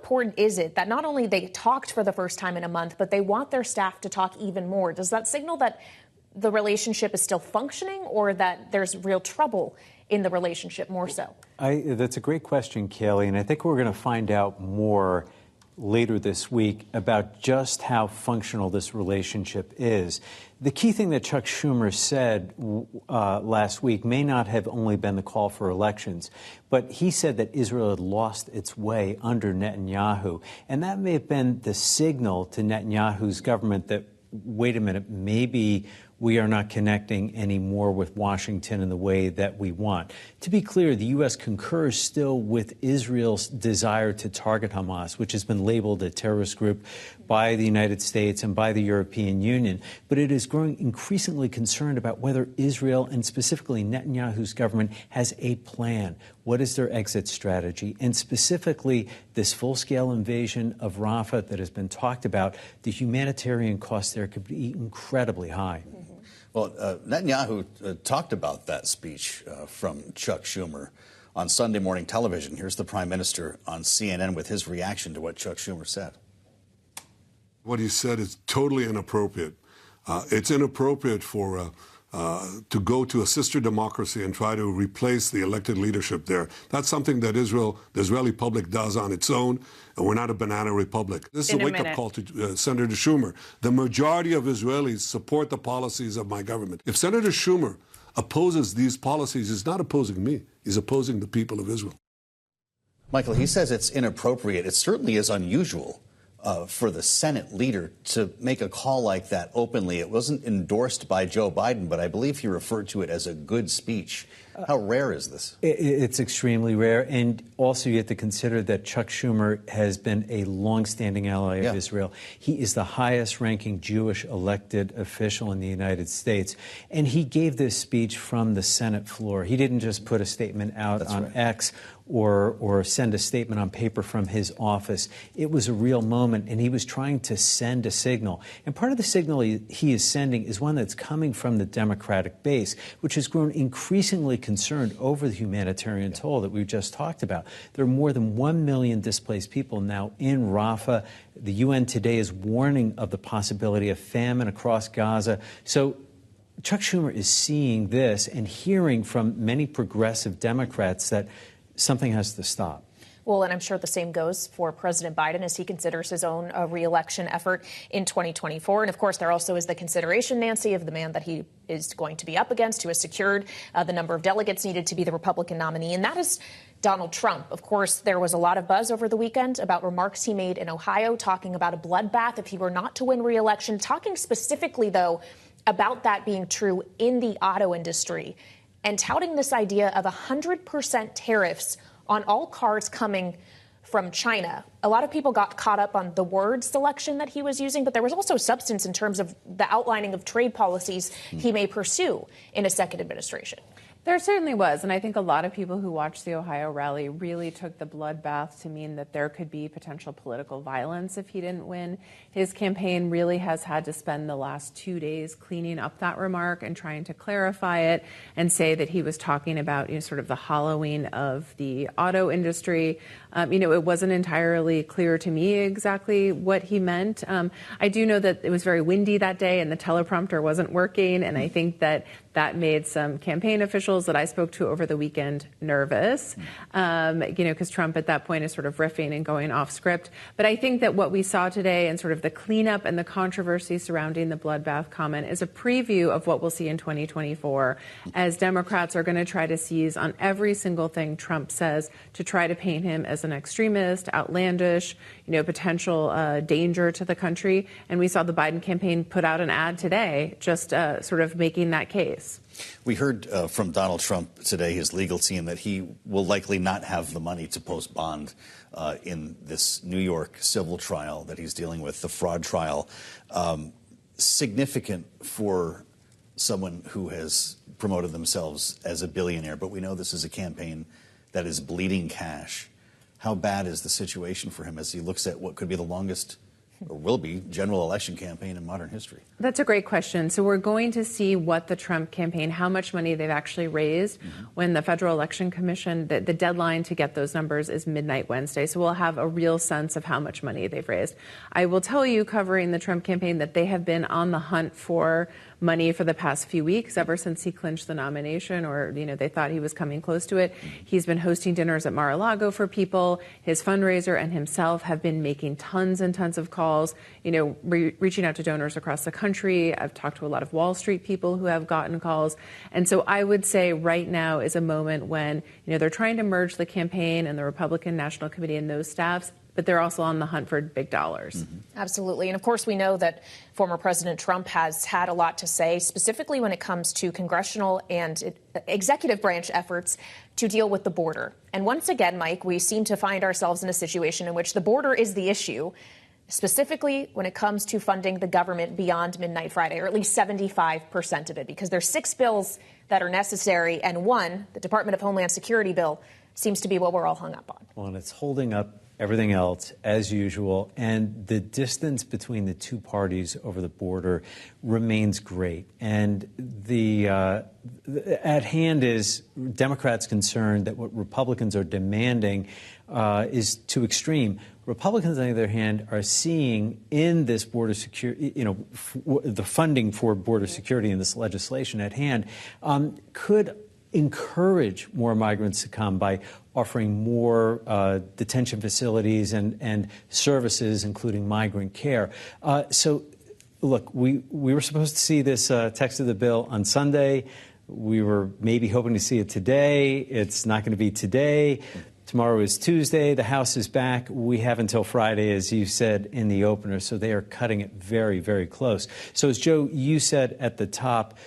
important is it that not only they talked for the first time in a month, but they want their staff to talk even more? Does that signal that the relationship is still functioning, or that there's real trouble in the relationship more so? That's a great question, Kailey, and I think we're going to find out more later this week about just how functional this relationship is. The key thing that Chuck Schumer said last week may not have only been the call for elections, but he said that Israel had lost its way under Netanyahu. And that may have been the signal to Netanyahu's government that, wait a minute, maybe we are not connecting anymore with Washington in the way that we want. To be clear, the U.S. concurs still with Israel's desire to target Hamas, which has been labeled a terrorist group by the United States and by the European Union. But it is growing increasingly concerned about whether Israel, and specifically Netanyahu's government, has a plan. What is their exit strategy? And specifically, this full-scale invasion of Rafah that has been talked about, the humanitarian cost there could be incredibly high. Well, Netanyahu talked about that speech from Chuck Schumer on Sunday morning television. Here's the prime minister on CNN with his reaction to what Chuck Schumer said. What he said is totally inappropriate. It's inappropriate for to go to a sister democracy and try to replace the elected leadership there. That's something that the Israeli public does on its own, and we're not a banana republic. This is a wake-up call to Senator Schumer. The majority of Israelis support the policies of my government. If Senator Schumer opposes these policies, he's not opposing me. He's opposing the people of Israel. Michael, he says it's inappropriate. It certainly is unusual for the Senate leader to make a call like that openly. It wasn't endorsed by Joe Biden, but I believe he referred to it as a good speech. How rare is this? It's extremely rare. And also you have to consider that Chuck Schumer has been a longstanding ally of Israel. He is the highest-ranking Jewish elected official in the United States. And he gave this speech from the Senate floor. He didn't just put a statement out on X or send a statement on paper from his office. It was a real moment, and he was trying to send a signal. And part of the signal he is sending is one that's coming from the Democratic base, which has grown increasingly concerned over the humanitarian toll that we've just talked about. There are more than 1 million displaced people now in Rafah. The UN today is warning of the possibility of famine across Gaza. So Chuck Schumer is seeing this and hearing from many progressive Democrats that something has to stop. Well, and I'm sure the same goes for President Biden as he considers his own re-election effort in 2024. And of course, there also is the consideration, Nancy, of the man that he is going to be up against, who has secured the number of delegates needed to be the Republican nominee. And that is Donald Trump. Of course, there was a lot of buzz over the weekend about remarks he made in Ohio, talking about a bloodbath if he were not to win re-election, talking specifically, though, about that being true in the auto industry, and touting this idea of 100% tariffs on all cars coming from China. A lot of people got caught up on the word selection that he was using, but there was also substance in terms of the outlining of trade policies he may pursue in a second administration. There certainly was, and I think a lot of people who watched the Ohio rally really took the bloodbath to mean that there could be potential political violence if he didn't win. His campaign really has had to spend the last 2 days cleaning up that remark and trying to clarify it and say that he was talking about, sort of the hollowing of the auto industry. It wasn't entirely clear to me exactly what he meant. I do know that it was very windy that day and the teleprompter wasn't working, and I think that made some campaign officials that I spoke to over the weekend nervous, because Trump at that point is sort of riffing and going off script. But I think that what we saw today and sort of the cleanup and the controversy surrounding the bloodbath comment is a preview of what we'll see in 2024 as Democrats are going to try to seize on every single thing Trump says to try to paint him as an extremist, outlandish, potential danger to the country. And we saw the Biden campaign put out an ad today just sort of making that case. We heard from Donald Trump today, his legal team, that he will likely not have the money to post bond in this New York civil trial that he's dealing with, the fraud trial. Significant for someone who has promoted themselves as a billionaire, but we know this is a campaign that is bleeding cash. How bad is the situation for him as he looks at what could be the longest or will be, general election campaign in modern history? That's a great question. So we're going to see what the Trump campaign, how much money they've actually raised when the Federal Election Commission, the deadline to get those numbers is midnight Wednesday. So we'll have a real sense of how much money they've raised. I will tell you, covering the Trump campaign, that they have been on the hunt for money for the past few weeks, ever since he clinched the nomination, or, they thought he was coming close to it. He's been hosting dinners at Mar-a-Lago for people. His fundraiser and himself have been making tons and tons of calls, reaching out to donors across the country. I've talked to a lot of Wall Street people who have gotten calls. And so I would say right now is a moment when, they're trying to merge the campaign and the Republican National Committee and those staffs, but they're also on the hunt for big dollars. Absolutely. And of course, we know that former President Trump has had a lot to say, specifically when it comes to congressional and executive branch efforts to deal with the border. And once again, Mike, we seem to find ourselves in a situation in which the border is the issue, specifically when it comes to funding the government beyond Midnight Friday, or at least 75% of it, because there's 6 bills that are necessary, and one, the Department of Homeland Security bill, seems to be what we're all hung up on. Well, and it's holding up everything else as usual, and the distance between the two parties over the border remains great. And at hand is Democrats concerned that what Republicans are demanding is too extreme. Republicans, on the other hand, are seeing in this border security, the funding for border security in this legislation at hand could encourage more migrants to come by offering more detention facilities and services, including migrant care. So, look, we were supposed to see this text of the bill on Sunday. We were maybe hoping to see it today. It's not going to be today. Tomorrow is Tuesday. The House is back. We have until Friday, as you said in the opener, so they are cutting it very, very close. So as Joe, you said at the top,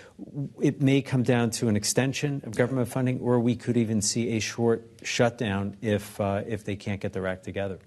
it may come down to an extension of government funding, or we could even see a short shutdown if they can't get their act together.